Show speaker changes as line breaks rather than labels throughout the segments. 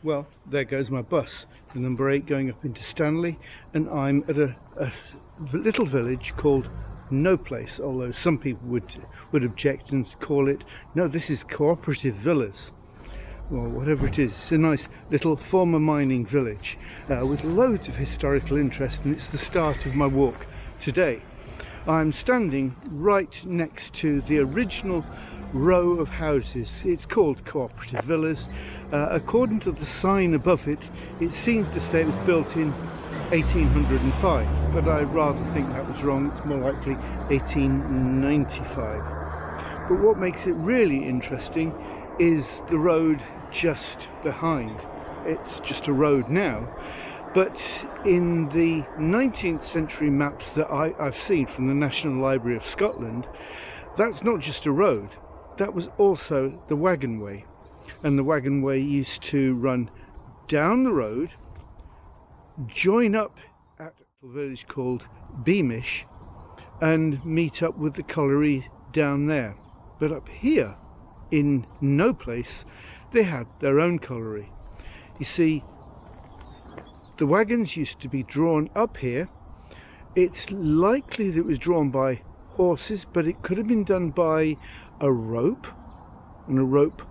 Well, there goes my bus, the number 8 going up into Stanley, and I'm at a little village called No Place, although some people would object and call it, no, this is Cooperative Villas, or whatever it is. It's a nice little former mining village with loads of historical interest, and it's the start of my walk today. I'm standing right next to the original row of houses. It's called Cooperative Villas. According to the sign above it, it seems to say it was built in 1805, but I rather think that was wrong. It's more likely 1895. But what makes it really interesting is the road just behind. It's just a road now, but in the 19th century maps that I've seen from the National Library of Scotland, that's not just a road, that was also the waggonway. And the waggonway used to run down the road, join up at a village called Beamish, and meet up with the colliery down there. But up here in No Place, they had their own colliery. You see, the wagons used to be drawn up here. It's likely that it was drawn by horses, but it could have been done by a rope, and a rope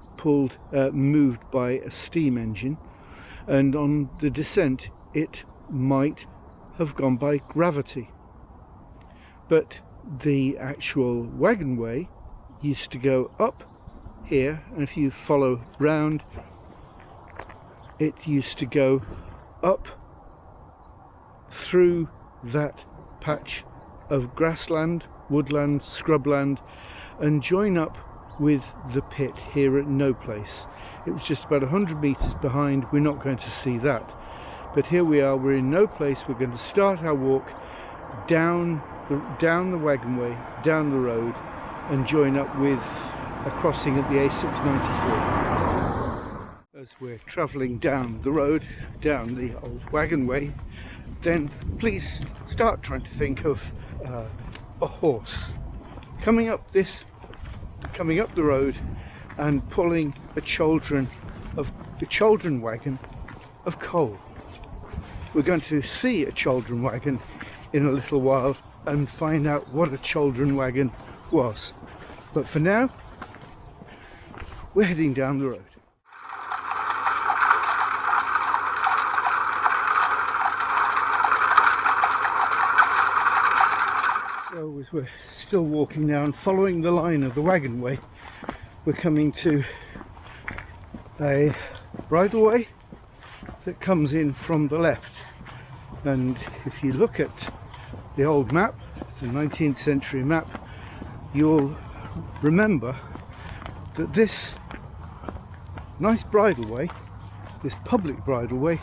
moved by a steam engine, and on the descent it might have gone by gravity. But the actual waggonway used to go up here, and if you follow round, it used to go up through that patch of grassland, woodland, scrubland, and join up with the pit here at No Place. It was just about 100 metres behind. We're not going to see that, but here we are. We're in No Place. We're going to start our walk down the waggonway, down the road, and join up with a crossing at the A693. As we're travelling down the road, down the old waggonway, then please start trying to think of a horse coming up the road and pulling the Chaldron wagon of coal. We're going to see a Chaldron wagon in a little while and find out what a Chaldron wagon was. But for now, we're heading down the road. So as we're still walking down, following the line of the waggonway, we're coming to a bridleway that comes in from the left. And if you look at the old map, the 19th century map, you'll remember that this nice bridleway, this public bridleway,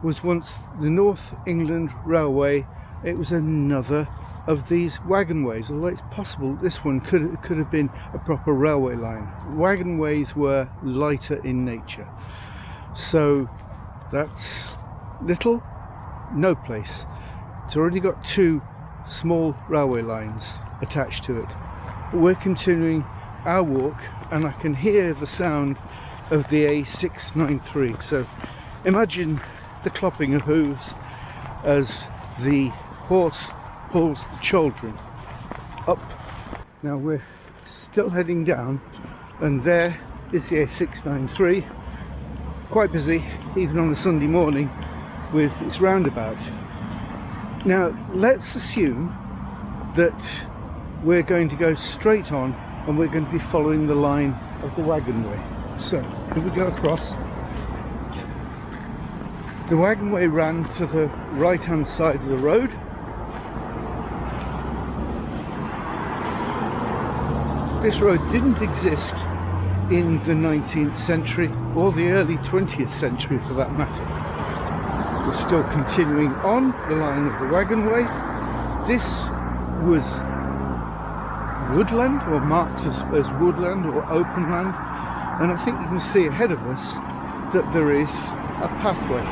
was once the North England Railway. It was another of these wagonways, although it's possible this one could have been a proper railway line. Wagonways were lighter in nature. So that's little No Place. It's already got 2 small railway lines attached to it. We're continuing our walk, and I can hear the sound of the A693. So imagine the clopping of hooves as the horse pulls the Chaldron up. Now we're still heading down, and there is the A693, quite busy even on a Sunday morning with its roundabout. Now let's assume that we're going to go straight on and we're going to be following the line of the waggonway. So here we go across. The waggonway ran to the right hand side of the road. This road didn't exist in the 19th century or the early 20th century for that matter. We're still continuing on the line of the waggonway. This was woodland, or marked as woodland or open land, and I think you can see ahead of us that there is a pathway.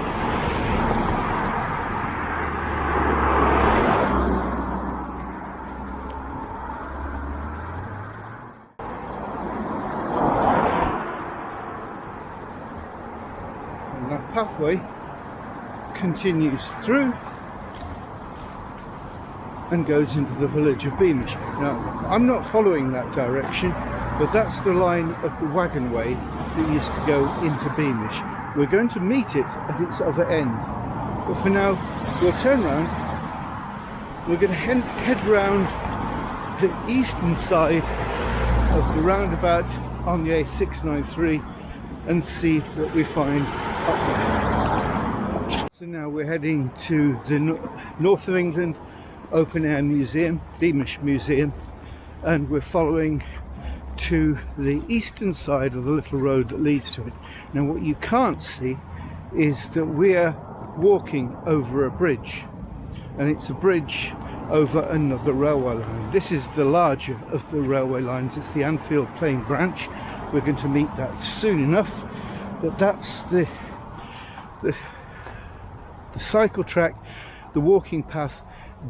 pathway continues through and goes into the village of Beamish. Now, I'm not following that direction, but that's the line of the waggonway that used to go into Beamish. We're going to meet it at its other end, but for now we'll turn round. We're going to head round the eastern side of the roundabout on the A693 and see what we find up there. So now we're heading to the north of England open air museum, Beamish Museum, and we're following to the eastern side of the little road that leads to it. Now what you can't see is that we're walking over a bridge, and it's a bridge over another railway line. This is the larger of the railway lines. It's the Anfield Plain branch. We're going to meet that soon enough, but that's the cycle track, the walking path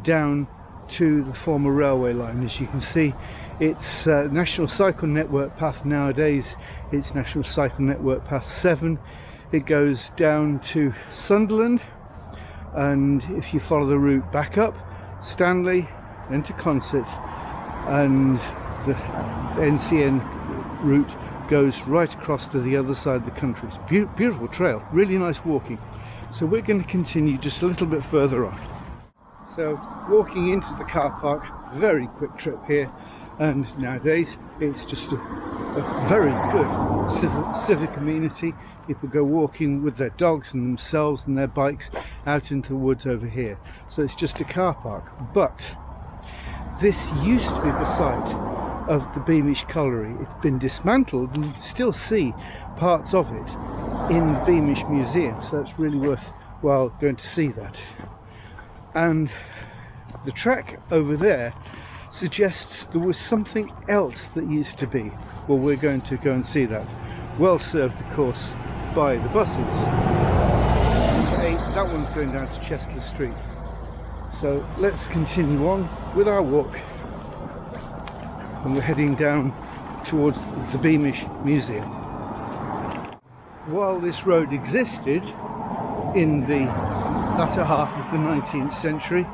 down to the former railway line. As you can see, it's National Cycle Network Path nowadays. It's National Cycle Network Path 7. It goes down to Sunderland, and if you follow the route back up, Stanley, then to Concert, and the NCN route goes right across to the other side of the country. It's a beautiful trail, really nice walking. So we're going to continue just a little bit further on. So walking into the car park, very quick trip here, and nowadays it's just a very good civic amenity. People go walking with their dogs and themselves and their bikes out into the woods over here. So it's just a car park, but this used to be the site of the Beamish Colliery. It's been dismantled, and you can still see parts of it in the Beamish Museum, so that's really worthwhile going to see that. And the track over there suggests there was something else that used to be. Well, we're going to go and see that. Well served, of course, by the buses. That one's going down to Chester Street. So let's continue on with our walk, and we're heading down towards the Beamish Museum. While this road existed in the latter half of the 19th century,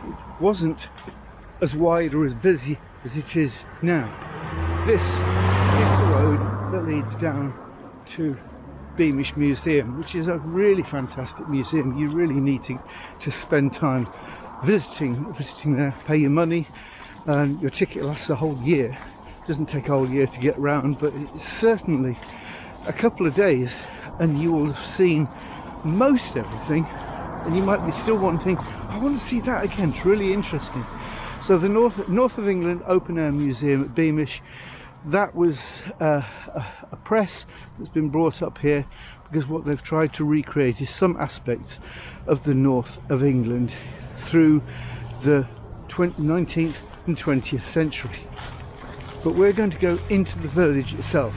it wasn't as wide or as busy as it is now. This is the road that leads down to Beamish Museum, which is a really fantastic museum. You really need to spend time visiting there, pay your money, and your ticket lasts a whole year. It doesn't take a whole year to get round, but it's certainly a couple of days and you will have seen most everything, and you might be still wanting, I want to see that again. It's really interesting. So the North of England Open Air Museum at Beamish, that was a press that's been brought up here because what they've tried to recreate is some aspects of the north of England through the 19th and 20th century. But we're going to go into the village itself,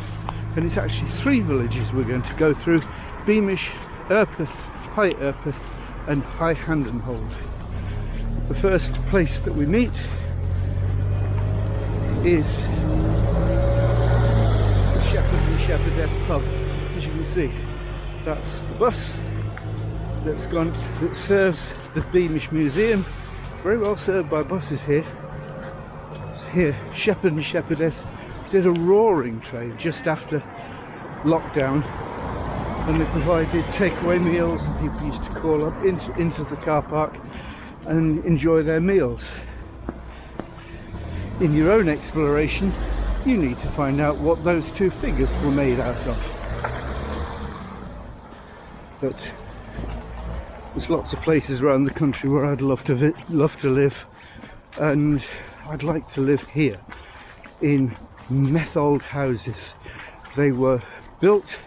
and it's actually 3 villages we're going to go through: Beamish, Urpeth, High Urpeth and High Handenhold. The first place that we meet is the Shepherd and Shepherdess pub. As you can see, that's the bus that serves the Beamish Museum. Very well served by buses here. It's here, Shepherd and Shepherdess did a roaring trade just after lockdown, and they provided takeaway meals, and people used to call up into the car park and enjoy their meals. In your own exploration, you need to find out what those 2 figures were made out of. But there's lots of places around the country where I'd love to live, and I'd like to live here in Methold Houses. They were built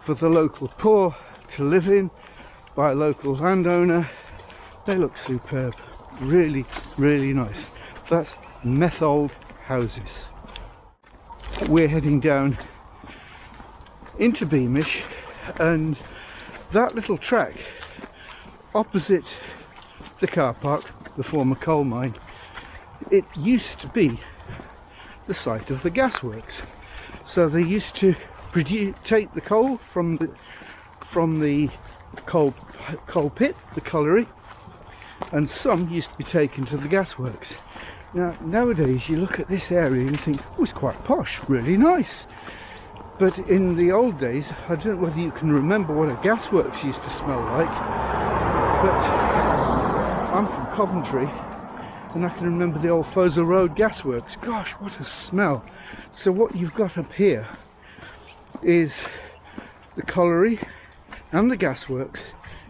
for the local poor to live in by a local landowner. They look superb, really, really nice. That's Methold Houses. We're heading down into Beamish, and that little track opposite the car park, the former coal mine, it used to be the site of the gasworks. So they used to take the coal from from the coal pit, the colliery, and some used to be taken to the gasworks. Now, nowadays you look at this area and you think, oh, it's quite posh, really nice. But in the old days, I don't know whether you can remember what a gasworks used to smell like, but I'm from Coventry and I can remember the old Fossil Road gasworks. Gosh, what a smell. So what you've got up here is the colliery and the gasworks.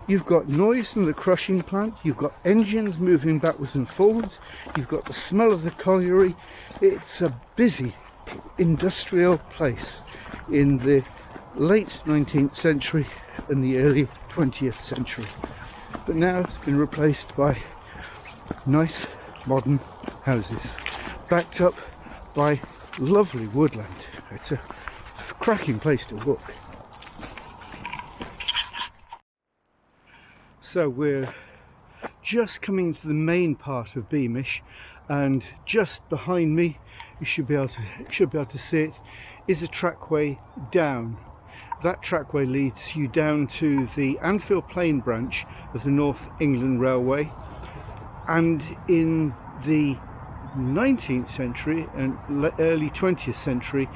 You've got noise from the crushing plant, you've got engines moving backwards and forwards, you've got the smell of the colliery. It's a busy industrial place in the late 19th century and the early 20th century. But now it's been replaced by nice modern houses, backed up by lovely woodland. It's a cracking place to walk. So we're just coming to the main part of Beamish, and just behind me, you should be able to see it, is a trackway down. That trackway leads you down to the Anfield Plain branch of the North England Railway, and in the 19th century and early 20th century,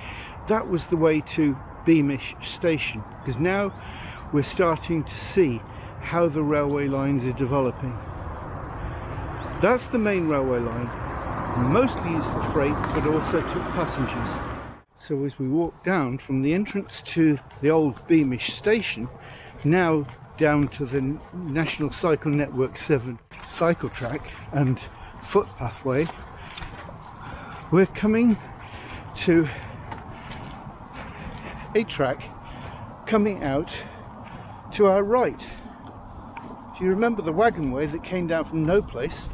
that was the way to Beamish Station, because now we're starting to see how the railway lines are developing. That's the main railway line, mostly used for freight but also took passengers. So as we walk down from the entrance to the old Beamish station, now down to the National Cycle Network 7 cycle track and footpathway, we're coming to a track coming out to our right. Do you remember the waggonway that came down from no place?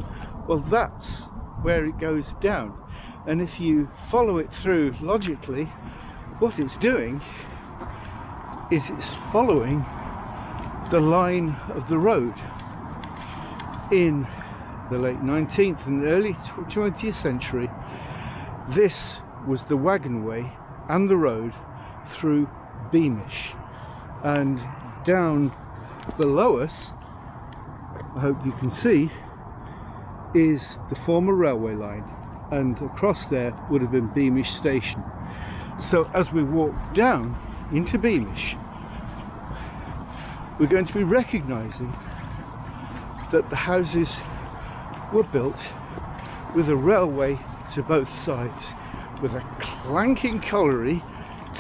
Well, that's where it goes down. And if you follow it through logically, what it's doing is it's following the line of the road. In the late 19th and early 20th century, this was the waggonway and the road through Beamish. And down below us, I hope you can see, is the former railway line, and across there would have been Beamish Station. So as we walk down into Beamish, we're going to be recognising that the houses were built with a railway to both sides, with a clanking colliery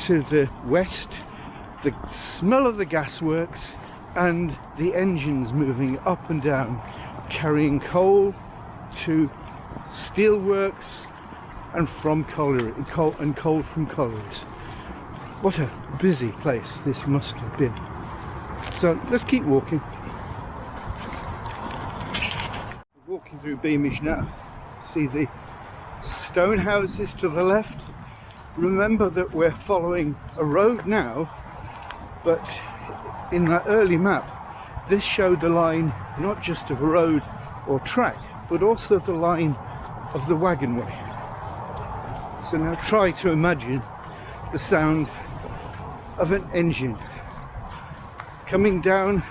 to the west, the smell of the gasworks, and the engines moving up and down, carrying coal to steelworks and from colliery, coal from collieries. What a busy place this must have been. So let's keep walking. Walking through Beamish now. See the stone houses to the left. Remember that we're following a road now, but in that early map, this showed the line not just of a road or track, but also the line of the waggonway. So now try to imagine the sound of an engine coming down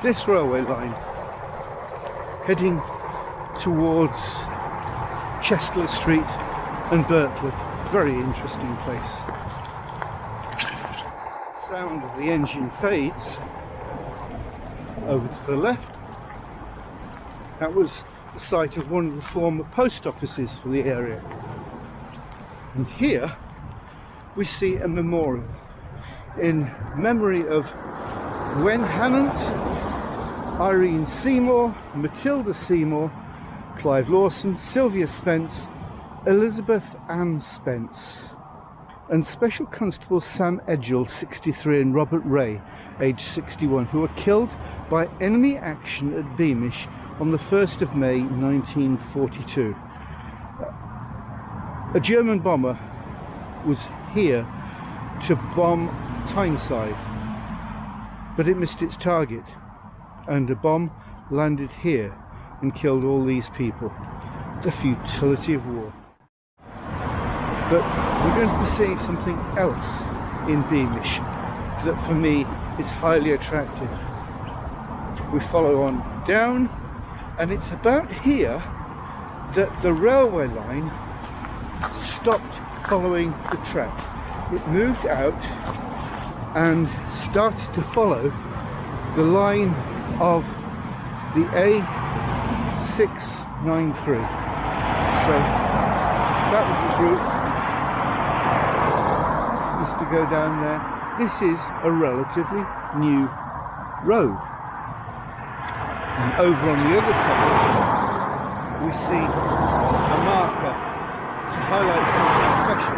this railway line, heading towards Chestler Street and Berkeley. Very interesting place. Sound of the engine fades over to the left. That was the site of one of the former post offices for the area. And here we see a memorial in memory of Gwen Hannant, Irene Seymour, Matilda Seymour, Clive Lawson, Sylvia Spence, Elizabeth Ann Spence, and Special Constable Sam Edgell, 63, and Robert Ray, aged 61, who were killed by enemy action at Beamish on the 1st of May 1942. A German bomber was here to bomb Tyneside, but it missed its target, and a bomb landed here and killed all these people. The futility of war. But we're going to be seeing something else in Beamish that for me is highly attractive. We follow on down, and it's about here that the railway line stopped following the track. It moved out and started to follow the line of the A693. So that was its route. It used to go down there. This is a relatively new road. And over on the other side we see a marker to highlight something special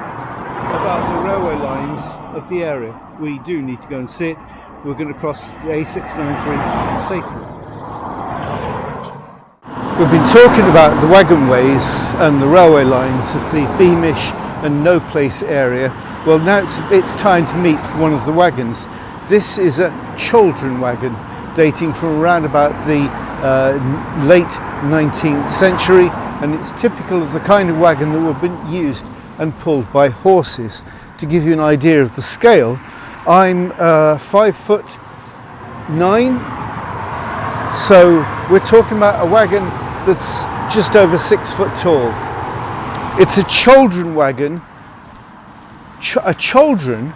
about the railway lines of the area. We do need to go and see it. We're going to cross the A693 safely. We've been talking about the waggonways and the railway lines of the Beamish and No Place area. Well, now it's time to meet one of the wagons. This is a Chaldron wagon dating from around about the late 19th century, and it's typical of the kind of wagon that would have been used and pulled by horses. To give you an idea of the scale, I'm 5'9", so we're talking about a wagon that's just over 6 foot tall. It's a Chaldron wagon. A Chaldron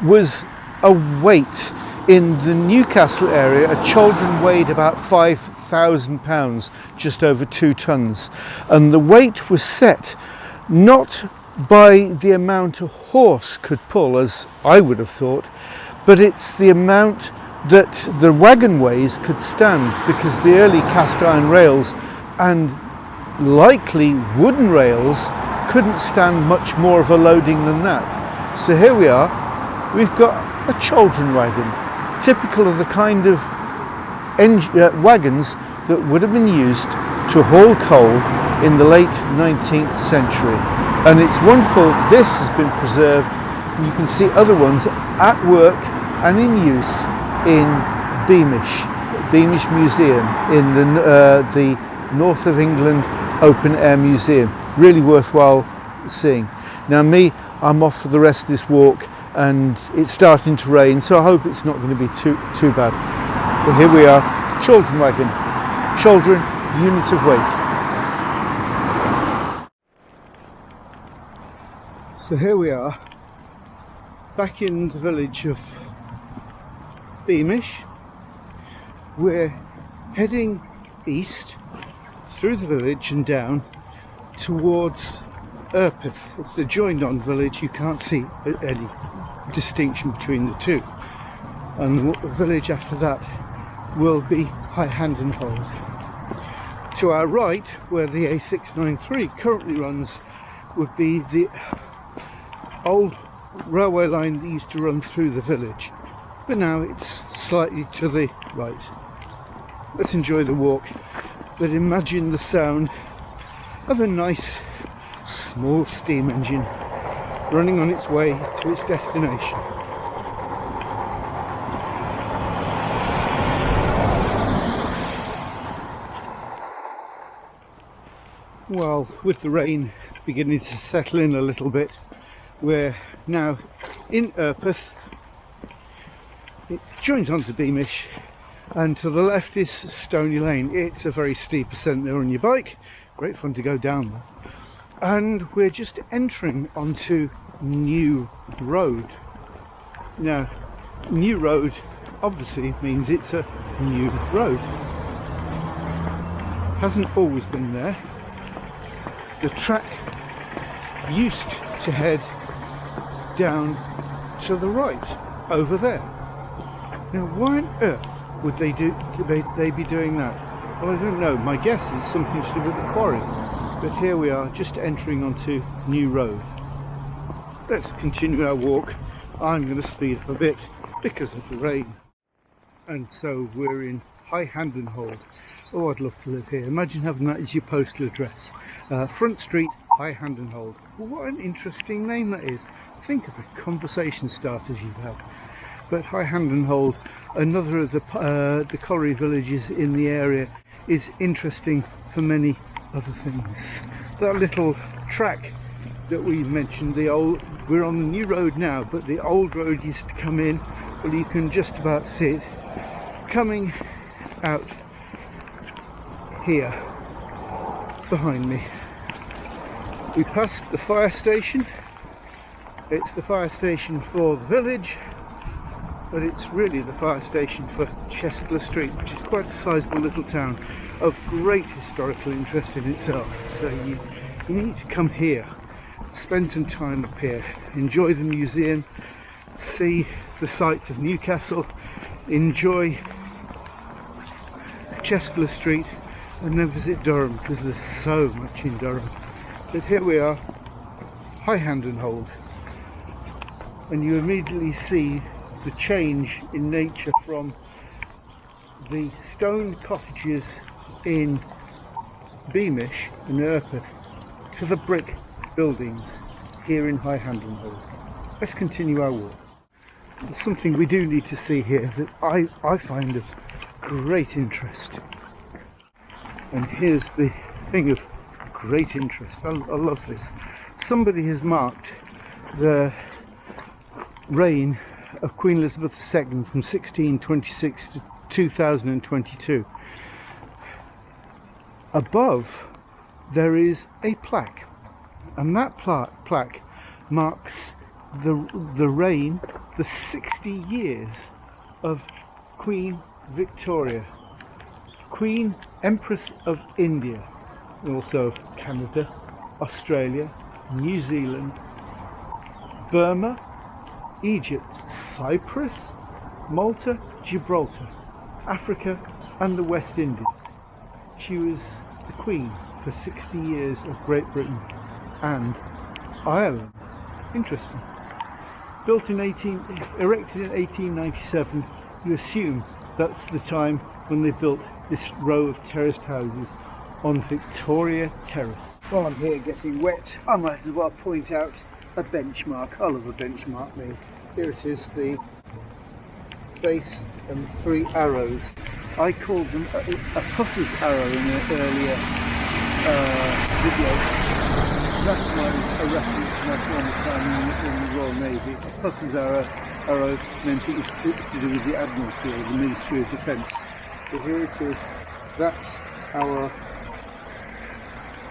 was a weight in the Newcastle area. A Chaldron weighed about 5,000 pounds, just over 2 tons, and the weight was set not by the amount a horse could pull, as I would have thought, but it's the amount that the wagonways could stand, because the early cast iron rails and likely wooden rails couldn't stand much more of a loading than that. So here we are, we've got a Chaldron wagon, typical of the kind of wagons that would have been used to haul coal in the late 19th century. And it's wonderful this has been preserved. You can see other ones at work and in use in Beamish Museum, in the North of England Open Air Museum. Really worthwhile seeing. Now I'm off for the rest of this walk, and it's starting to rain, so I hope it's not going to be too bad. But here we are, Chaldron wagon. Chaldron, units of weight. So here we are, back in the village of Beamish. We're heading east through the village and down towards Urpeth. It's the joined-on village. You can't see any distinction between the two. And the village after that will be High Handenhold. To our right, where the A693 currently runs, would be the old railway line that used to run through the village, but now it's slightly to the right. Let's enjoy the walk, but imagine the sound of a nice small steam engine running on its way to its destination. Well, with the rain beginning to settle in a little bit, we're now in Urpeth. It joins onto Beamish, and to the left is Stony Lane. It's a very steep ascent there on your bike, great fun to go down there. And we're just entering onto New Road. Now, New Road obviously means it's a new road. Hasn't always been there. The track used to head down to the right over there. Now, why on earth would they be doing that? Well, I don't know. My guess is something to do with the quarry. But here we are, just entering onto New Road. Let's continue our walk. I'm going to speed up a bit because of the rain. And so we're in High Handenhold. Oh, I'd love to live here. Imagine having that as your postal address. Front Street, High Handenhold. Well, what an interesting name that is. Think of the conversation starters you'd have. But High Handenhold, another of the colliery villages in the area, is interesting for many other things. That little track that we mentioned, we're on the new road now, but the old road used to come in well, you can just about see it coming out here behind me. We passed the fire station. It's the fire station for the village, but it's really the fire station for Chester Street, which is quite a sizable little town of great historical interest in itself. So you need to come here, spend some time up here, enjoy the museum, see the sights of Newcastle, enjoy Chester Street, and then visit Durham, because there's so much in Durham. But here we are, High Hand and Hold, and you immediately see the change in nature from the stone cottages in Beamish and Urpeth to the brick buildings here in High Hand and Hold. Let's continue our walk. There's something we do need to see here that I find of great interest. And here's the thing of great interest. I love this. Somebody has marked the reign of Queen Elizabeth II from 1626 to 2022. Above there is a plaque, and that plaque marks the reign, the 60 years of Queen Victoria, Queen Empress of India, also of Canada, Australia, New Zealand, Burma, Egypt, Cyprus, Malta, Gibraltar, Africa and the West Indies. She was the Queen for 60 years of Great Britain and Ireland. Interesting. Erected in 1897, you assume that's the time when they built this row of terraced houses on Victoria Terrace. While I'm here getting wet, I might as well point out a benchmark. I love a benchmark, me. Here it is, the base and 3 arrows. I called them a pusser's arrow in an earlier video. That's a reference to my former time in the Royal Navy. A pusser's arrow meant it was to do with the Admiralty or the Ministry of Defence. But here it is. That's our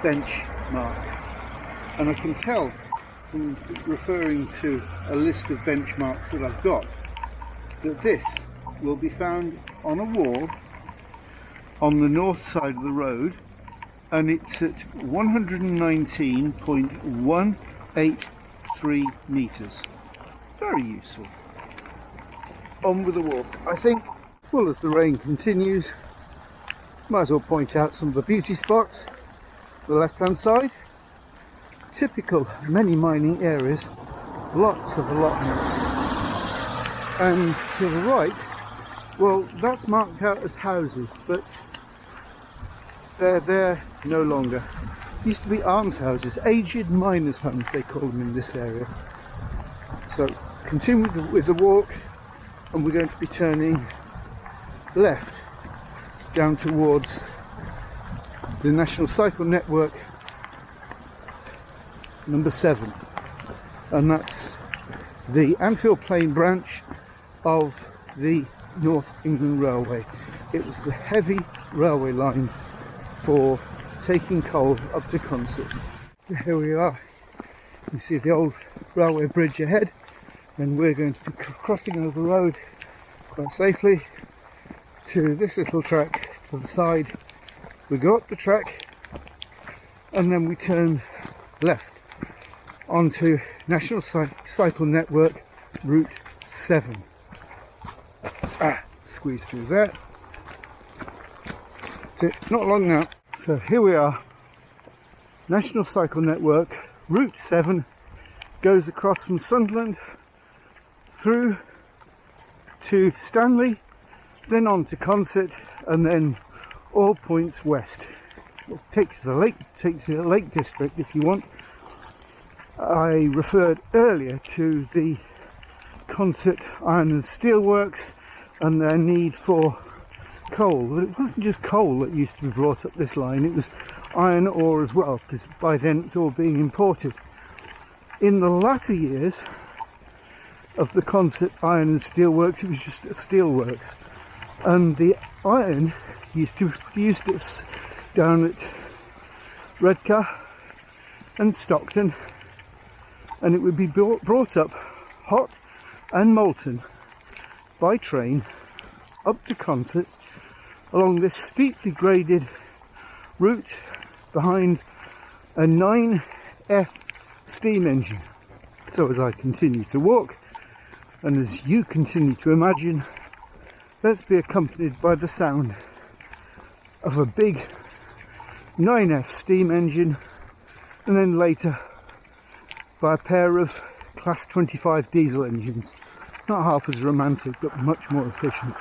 benchmark. And I can tell from referring to a list of benchmarks that I've got that this will be found on a wall on the north side of the road, and it's at 119.183 metres. Very useful. On with the walk. I think, well, as the rain continues, might as well point out some of the beauty spots. The left hand side, typical many mining areas, lots of allotments. And to the right, well, that's marked out as houses, but they're there no longer. Used to be almshouses, aged miners' homes they call them in this area. So continue with the walk, and we're going to be turning left down towards the National Cycle Network number 7, and that's the Anfield Plain branch of the North England Railway. It was the heavy railway line for taking coal up to Consett. Here we are. You see the old railway bridge ahead, and we're going to be crossing over the road quite safely to this little track to the side. We go up the track and then we turn left onto National Cycle Network Route 7. Squeeze through there. So it's not long now. So here we are. National Cycle Network Route 7 goes across from Sunderland through to Stanley, then on to Consett, and then all points west. It'll take you to the lake, takes you to the Lake District if you want. I referred earlier to the Consett Iron and Steel Works and their need for coal. But it wasn't just coal that used to be brought up this line, it was iron ore as well, because by then it's all being imported. In the latter years, of the Consett Iron and Steel Works. It was just a steel works, and the iron used it down at Redcar and Stockton, and it would be brought up hot and molten by train up to Consett along this steeply graded route behind a 9F steam engine. So as I continue to walk, and as you continue to imagine, let's be accompanied by the sound of a big 9F steam engine, and then later by a pair of class 25 diesel engines. Not half as romantic, but much more efficient.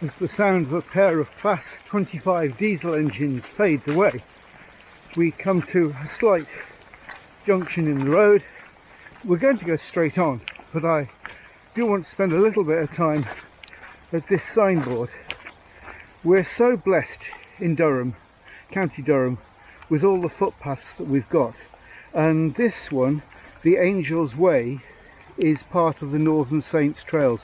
As the sound of a pair of class 25 diesel engines fades away, we come to a slight junction in the road. We're going to go straight on, but I do want to spend a little bit of time at this signboard. We're so blessed in Durham, County Durham, with all the footpaths that we've got, and this one, the Angel's Way, is part of the Northern Saints Trails.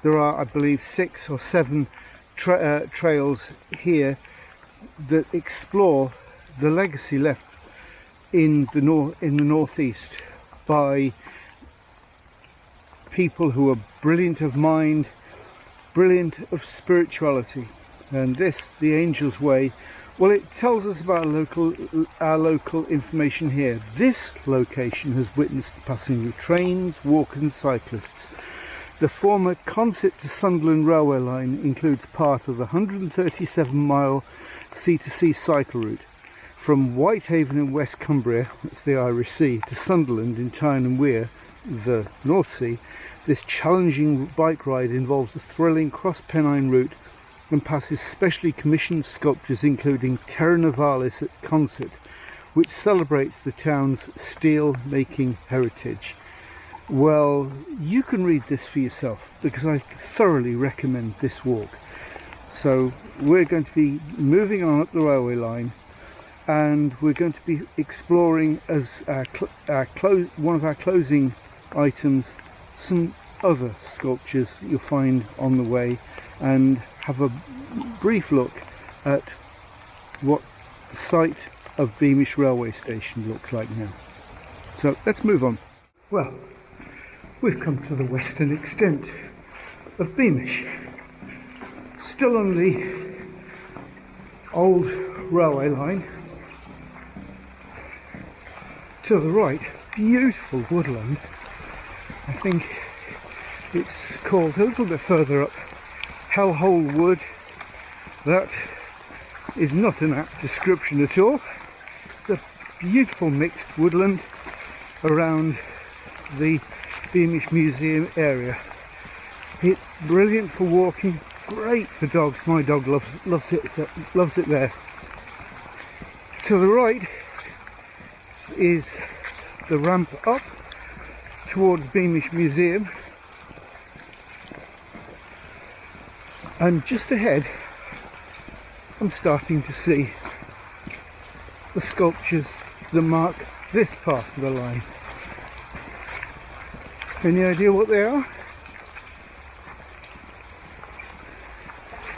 There are, I believe, 6 or 7 trails here that explore the legacy left in the northeast by people who are brilliant of mind, brilliant of spirituality. And this, the Angel's Way, well, it tells us about our local information here. This location has witnessed the passing of trains, walkers and cyclists. The former Consett to Sunderland railway line includes part of the 137-mile sea-to-sea cycle route from Whitehaven in West Cumbria, that's the Irish Sea, to Sunderland in Tyne and Wear, the North Sea. This challenging bike ride involves a thrilling cross-Pennine route and passes specially commissioned sculptures including Terra Nivalis at Consett, which celebrates the town's steel-making heritage. Well, you can read this for yourself because I thoroughly recommend this walk. So we're going to be moving on up the railway line, and we're going to be exploring as one of our closing items some other sculptures that you'll find on the way, and have a brief look at what the site of Beamish railway station looks like now. So let's move on. Well, we've come to the western extent of Beamish, still on the old railway line. To the right, beautiful woodland. I think it's called a little bit further up Hellhole Wood. That is not an apt description at all. It's a beautiful mixed woodland around the Beamish Museum area. It's brilliant for walking, great for dogs. My dog loves it there. To the right is the ramp up towards Beamish Museum, and just ahead I'm starting to see the sculptures that mark this part of the line. Any idea what they are?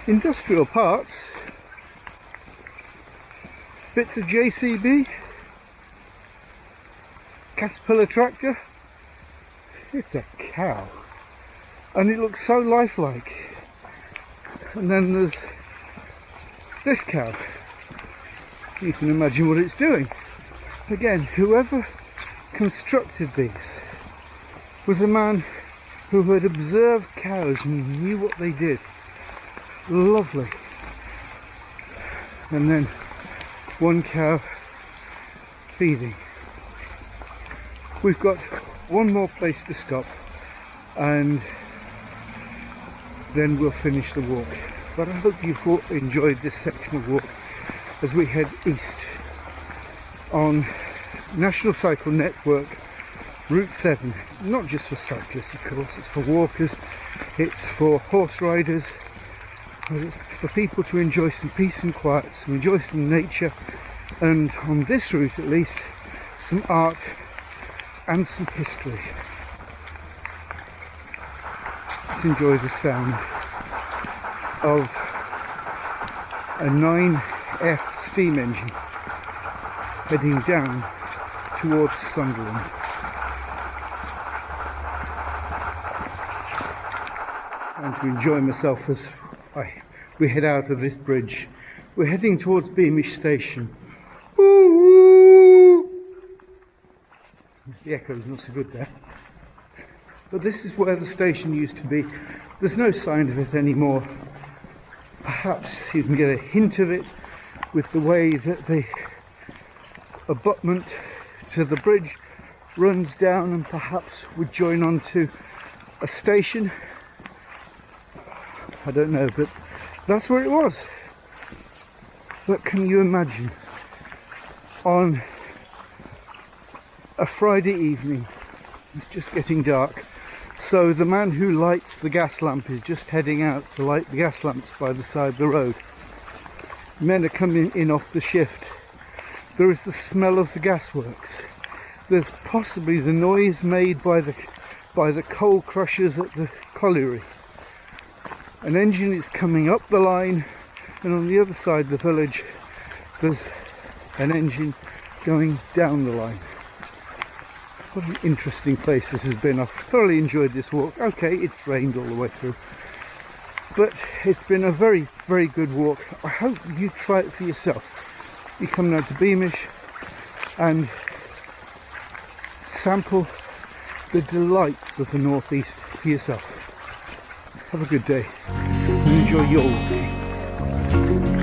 Industrial parts, bits of JCB, Caterpillar tractor. It's a cow, and it looks so lifelike. And then there's this cow. You can imagine what it's doing. Again, whoever constructed these was a man who had observed cows and knew what they did. Lovely. And then one cow feeding. We've got one more place to stop, and then we'll finish the walk. but I hope you've enjoyed this section of walk as we head east on National Cycle Network Route 7. It's not just for cyclists, of course, it's for walkers, it's for horse riders, it's for people to enjoy some peace and quiet, to enjoy some nature, and on this route at least, some art and some history. Let's enjoy the sound of a 9F steam engine heading down towards Sunderland. And to enjoy myself as we head out of this bridge. We're heading towards Beamish Station. Ooh! The echo is not so good there. But this is where the station used to be. There's no sign of it anymore. Perhaps you can get a hint of it with the way that the abutment to the bridge runs down and perhaps would join onto a station. I don't know, but that's where it was. But can you imagine on a Friday evening, it's just getting dark, so the man who lights the gas lamp is just heading out to light the gas lamps by the side of the road. Men are coming in off the shift. There is the smell of the gasworks. There's possibly the noise made by the coal crushers at the colliery. An engine is coming up the line, and on the other side of the village there's an engine going down the line. What an interesting place this has been. I've thoroughly enjoyed this walk. Okay, it's rained all the way through, but it's been a very, very good walk. I hope you try it for yourself. You come down to Beamish and sample the delights of the northeast for yourself. Have a good day and enjoy your walking.